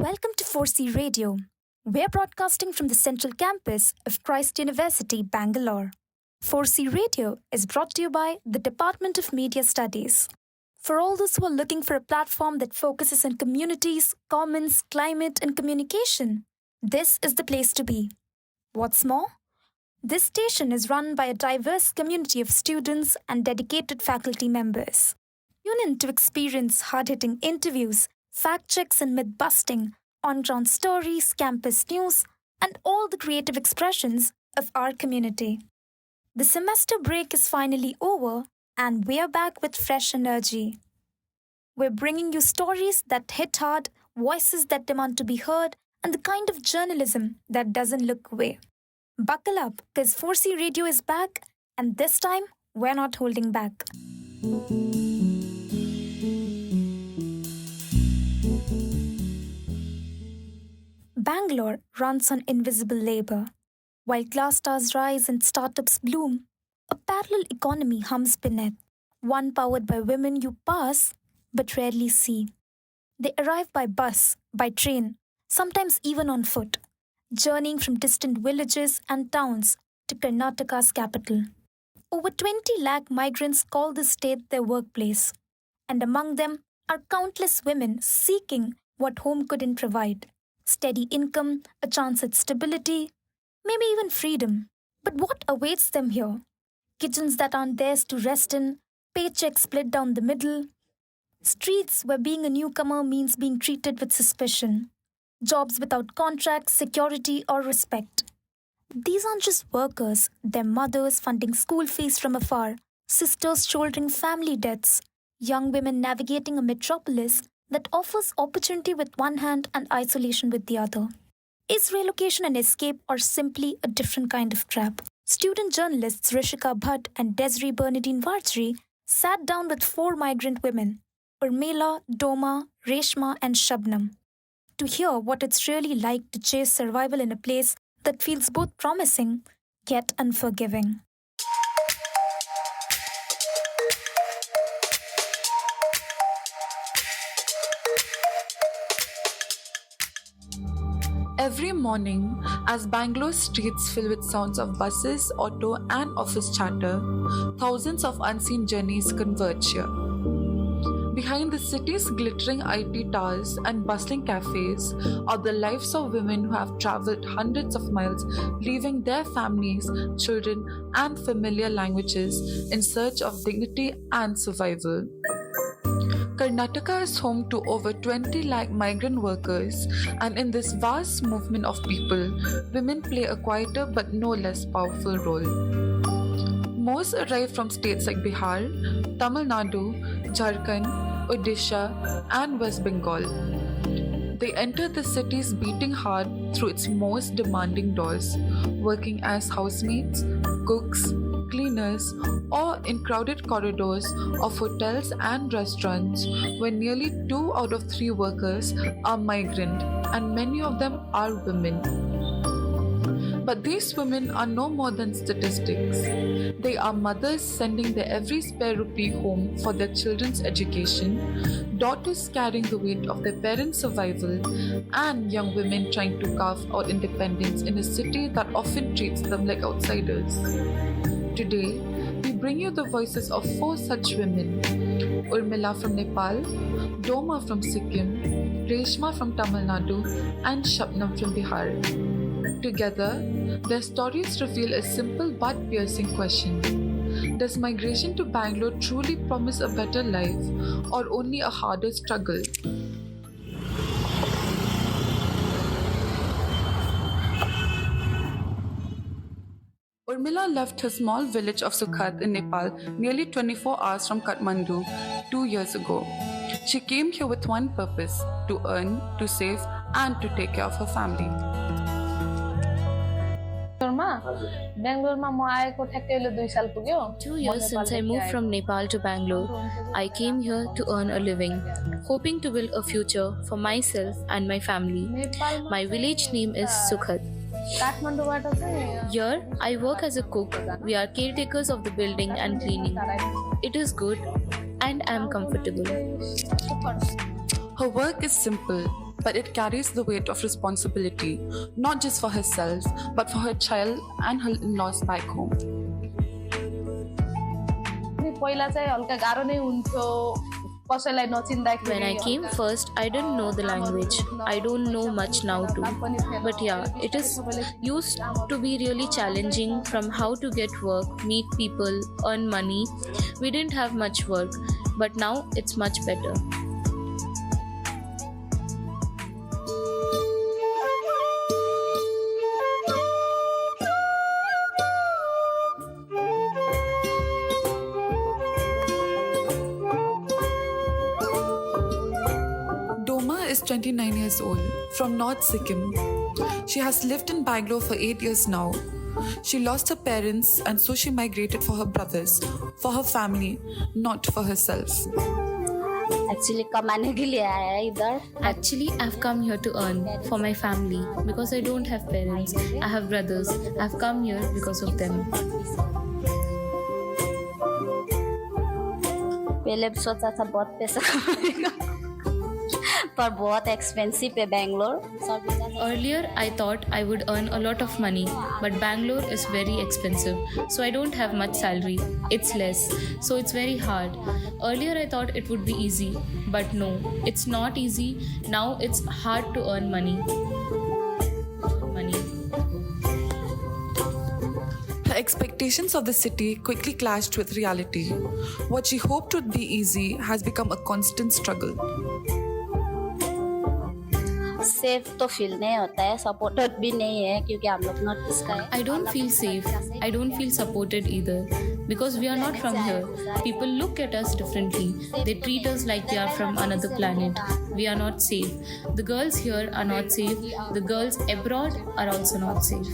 Welcome to 4C Radio. We're broadcasting from the central campus of Christ University, Bangalore. 4C Radio is brought to you by the Department of Media Studies. For all those who are looking for a platform that focuses on communities, commons, climate, and communication, this is the place to be. What's more, this station is run by a diverse community of students and dedicated faculty members. Tune in to experience hard-hitting interviews, fact checks and myth busting, on-ground stories, campus news, and all the creative expressions of our community. The semester break is finally over, and we're back with fresh energy. We're bringing you stories that hit hard, voices that demand to be heard, and the kind of journalism that doesn't look away. Buckle up, because 4C Radio is back, and this time, we're not holding back. Bangalore runs on invisible labor. While glass stars rise and startups bloom, a parallel economy hums beneath, one powered by women you pass but rarely see. They arrive by bus, by train, sometimes even on foot, journeying from distant villages and towns to Karnataka's capital. Over 20 lakh migrants call this state their workplace, and among them are countless women seeking what home couldn't provide: steady income, a chance at stability, maybe even freedom. But what awaits them here? Kitchens that aren't theirs to rest in, paychecks split down the middle, streets where being a newcomer means being treated with suspicion, jobs without contracts, security, or respect. These aren't just workers, they're mothers funding school fees from afar, sisters shouldering family debts, young women navigating a metropolis that offers opportunity with one hand and isolation with the other. Is relocation an escape or simply a different kind of trap? Student journalists Rishika Bhatt and Desiree Bernadine Vartri sat down with 4 migrant women, Urmila, Doma, Reshma, and Shabnam, to hear what it's really like to chase survival in a place that feels both promising yet unforgiving. Every morning, as Bangalore's streets fill with sounds of buses, auto, and office chatter, thousands of unseen journeys converge here. Behind the city's glittering IT towers and bustling cafes are the lives of women who have traveled hundreds of miles, leaving their families, children, and familiar languages in search of dignity and survival. Karnataka is home to over 20 lakh migrant workers, and in this vast movement of people, women play a quieter but no less powerful role. Most arrive from states like Bihar, Tamil Nadu, Jharkhand, Odisha, and West Bengal. They enter the cities beating hard through its most demanding doors, working as housemaids, cooks, cleaners, or in crowded corridors of hotels and restaurants where nearly 2 out of 3 workers are migrant and many of them are women. But these women are no more than statistics. They are mothers sending their every spare rupee home for their children's education, daughters carrying the weight of their parents' survival, and young women trying to carve out independence in a city that often treats them like outsiders. Today, we bring you the voices of 4 such women: Urmila from Nepal, Doma from Sikkim, Reshma from Tamil Nadu, and Shabnam from Bihar. Together, their stories reveal a simple but piercing question: does migration to Bangalore truly promise a better life, or only a harder struggle? Urmila left her small village of Sukhat in Nepal nearly 24 hours from Kathmandu 2 years ago. She came here with one purpose: to earn, to save, and to take care of her family. बेंगलोरमा म आएको ठ्याक्कै अहिले 2 साल पुग्यो 2 years since I moved from Nepal to Bangalore. I came here to earn a living, hoping to build a future for myself and my family. My village name is Sukhat. Here, I work as a cook. We are caretakers of the building and cleaning. It is good and I am comfortable. Her work is simple: but it carries the weight of responsibility, not just for herself, but for her child and her in-laws back home. पहिला चाहिँ हल्का गाह्रो नै हुन्थ्यो कसैलाई नचिन्दाखेरि When I came first, I didn't know the language. I don't know much now too. But yeah, it is used to be really challenging from how to get work, meet people, earn money. We didn't have much work, but now it's much better. Is 29 years old, from North Sikkim. She has lived in Bangalore for 8 years now. She lost her parents and so she migrated for her brothers, for her family, not for herself. Actually, कमाने के लिए आया है इधर. Actually, I've come here to earn for my family because I don't have parents. I have brothers. I've come here because of them. पहले सोचा था बहुत पैसा कमाएगा. पर बहुत एक्सपेंसिव है Bangalore. Earlier, I thought I would earn a lot of money, but Bangalore is very expensive, so I don't have much salary. It's less, so it's very hard. Earlier, I thought it would be easy, but no, it's not easy. Now it's hard to earn money. Her expectations of the city quickly clashed with reality. What she hoped would be easy has become a constant struggle. Safe तो feel नहीं होता है, supported भी नहीं है क्योंकि हम लोग नॉर्थ ईस्ट का है. I don't feel safe. I don't feel supported either because we are not from here. People look at us differently. They treat us like we are from another planet. We are not safe. The girls here are not safe. The girls abroad are also not safe.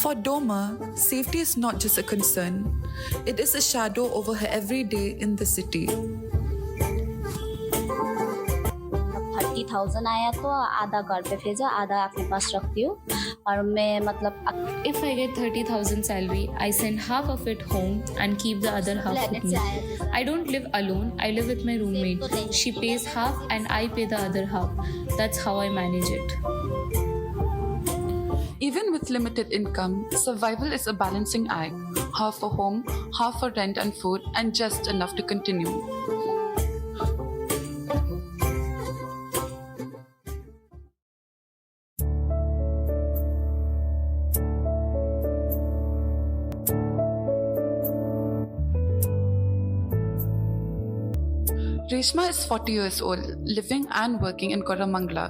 For Doma, safety is not just a concern. It is a shadow over her every day in the city. 30,000 आया तो आधा घर पे भेजा, आधा अपने पास रखती हूँ. और मैं मतलब If I get 30,000 salary, I send half of it home and keep the other half with me. I don't live alone. I live with my roommate. She pays half and I pay the other half. That's how I manage it. Even with limited income, survival is a balancing act. Half for home, half for rent and food, and just enough to continue. Reshma is 40 years old, living and working in Koramangala.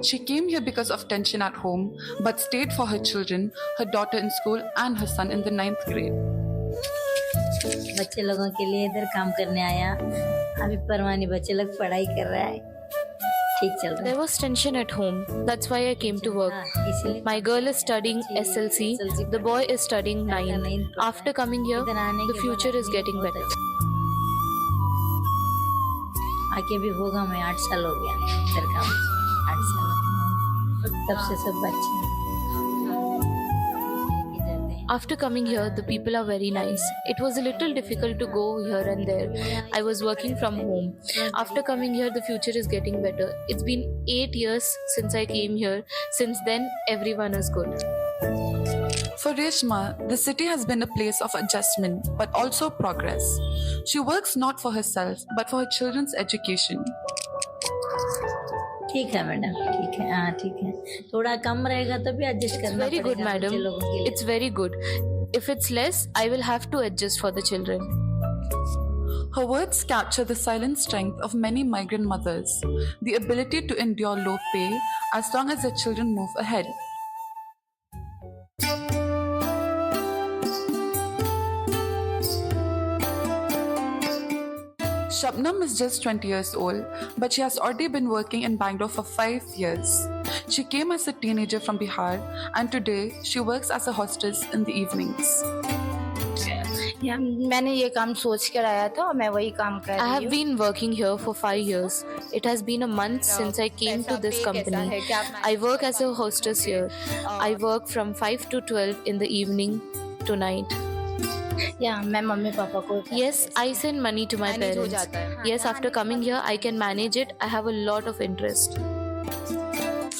She came here because of tension at home, but stayed for her children, her daughter in school and her son in the 9th grade. बच्चे लोगों के लिए इधर काम करने आया. अभी परवानी बच्चे लोग पढ़ाई कर रहा है. ठीक चल रहा है. There was tension at home. That's why I came to work. My girl is studying SLC. The boy is studying 9. After coming here, the future is getting better. आके भी होगा. मैं 8 साल हो गया इधर काम. 8 साल तब से सब बच्चे. After coming here, the people are very nice. It was a little difficult to go here and there. I was working from home. After coming here, the future is getting better. It's been 8 years since I came here. Since then, everyone is good. For Reshma, the city has been a place of adjustment, but also progress. She works not for herself, but for her children's education. ठीक है madam, ठीक है. हाँ ठीक है. थोड़ा कम रहेगा तो भी एडजस्ट It's करना very good, पड़ेगा madam. बच्चे लोगों के लिए. It's very good. If it's less, I will have to adjust for the children. Her words capture the silent strength of many migrant mothers, the ability to endure low pay as long as their children move ahead. Shabnam is just 20 years old, but she has already been working in Bangalore for 5 years. She came as a teenager from Bihar, and today she works as a hostess in the evenings. मैंने ये काम सोच कर आया था और मैं वही काम कर I रही have हूँ. been working here for 5 years. It has been a month since I came to this company. I work as a hostess here. I work from 5 to 12 in the evening to night. या मैं mummy papa को Yes, I send money to my Manage हो parents. जाता है. Yes, after coming here, I can manage it. I have a lot of interest.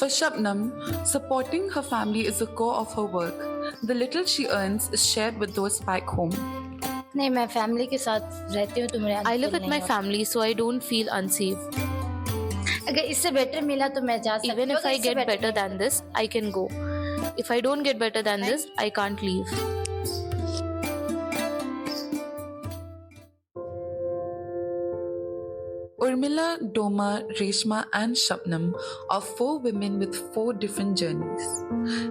For Shabnam, supporting her family is the core of her work. The little she earns is shared with those back home. नहीं, मैं family के साथ रहती हूँ तो मेरे I live with my family, so I don't feel unsafe. अगर इससे बेटर मिला तो मैं जा सकती हूँ. Even if अगर I इससे get better than this, I can go. If I don't get better than this, I can't leave. Urmila, Doma, Reshma, and Shabnam are 4 women with 4 different journeys.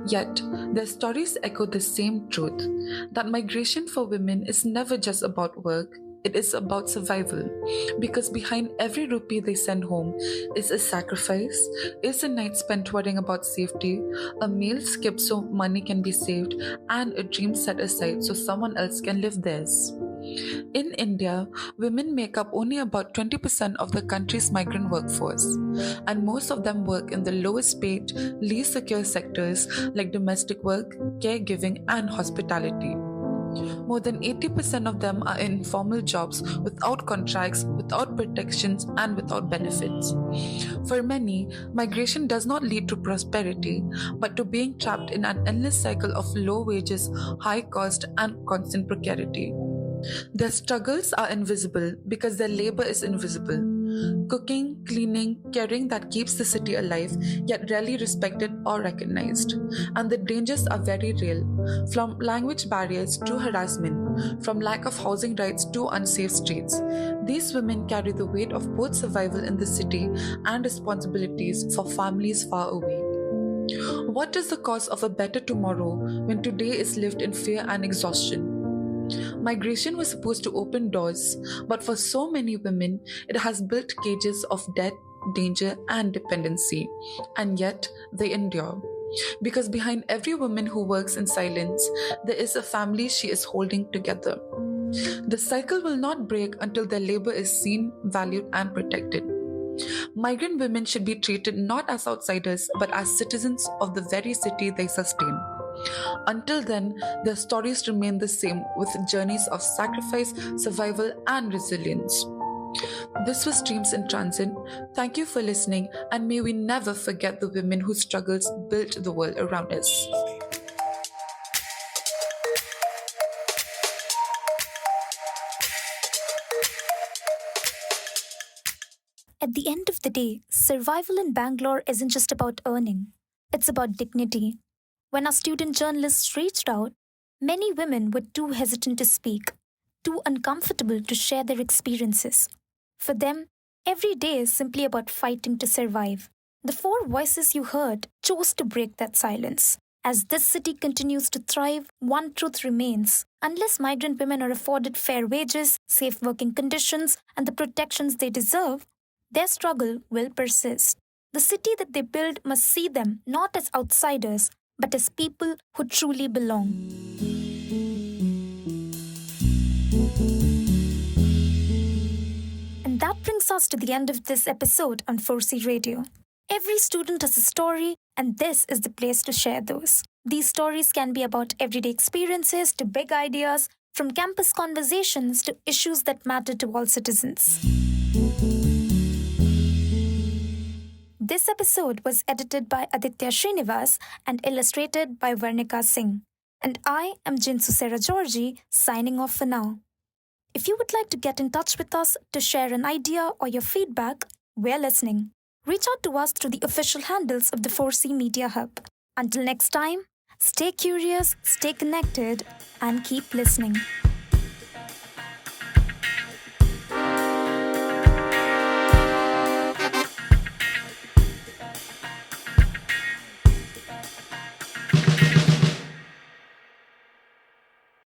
Yet, their stories echo the same truth that migration for women is never just about work, it is about survival. Because behind every rupee they send home is a sacrifice, is a night spent worrying about safety, a meal skipped so money can be saved, and a dream set aside so someone else can live theirs. In India, women make up only about 20% of the country's migrant workforce, and most of them work in the lowest paid, least secure sectors like domestic work, caregiving, and hospitality. More than 80% of them are in informal jobs without contracts, without protections, and without benefits. For many, migration does not lead to prosperity, but to being trapped in an endless cycle of low wages, high cost, and constant precarity. Their struggles are invisible because their labor is invisible. Cooking, cleaning, caring that keeps the city alive, yet rarely respected or recognized. And the dangers are very real, from language barriers to harassment, from lack of housing rights to unsafe streets. These women carry the weight of both survival in the city and responsibilities for families far away. What is the cause of a better tomorrow when today is lived in fear and exhaustion? Migration was supposed to open doors, but for so many women, it has built cages of debt, danger, and dependency. And yet, they endure. Because behind every woman who works in silence, there is a family she is holding together. The cycle will not break until their labor is seen, valued, and protected. Migrant women should be treated not as outsiders, but as citizens of the very city they sustain. Until then, their stories remain the same, with journeys of sacrifice, survival, and resilience. This was Dreams in Transit. Thank you for listening, and may we never forget the women whose struggles built the world around us. At the end of the day, survival in Bangalore isn't just about earning, it's about dignity. When our student journalists reached out, many women were too hesitant to speak, too uncomfortable to share their experiences. For them, every day is simply about fighting to survive. The 4 voices you heard chose to break that silence. As this city continues to thrive, one truth remains. Unless migrant women are afforded fair wages, safe working conditions, and the protections they deserve, their struggle will persist. The city that they build must see them not as outsiders, but as people who truly belong. And that brings us to the end of this episode on 4C Radio. Every student has a story, and this is the place to share those. These stories can be about everyday experiences to big ideas, from campus conversations to issues that matter to all citizens. This episode was edited by Aditya Srinivas and illustrated by Varnika Singh. And I am Jinsu Sarah Georgie, signing off for now. If you would like to get in touch with us to share an idea or your feedback, we're listening. Reach out to us through the official handles of the 4C Media Hub. Until next time, stay curious, stay connected, and keep listening.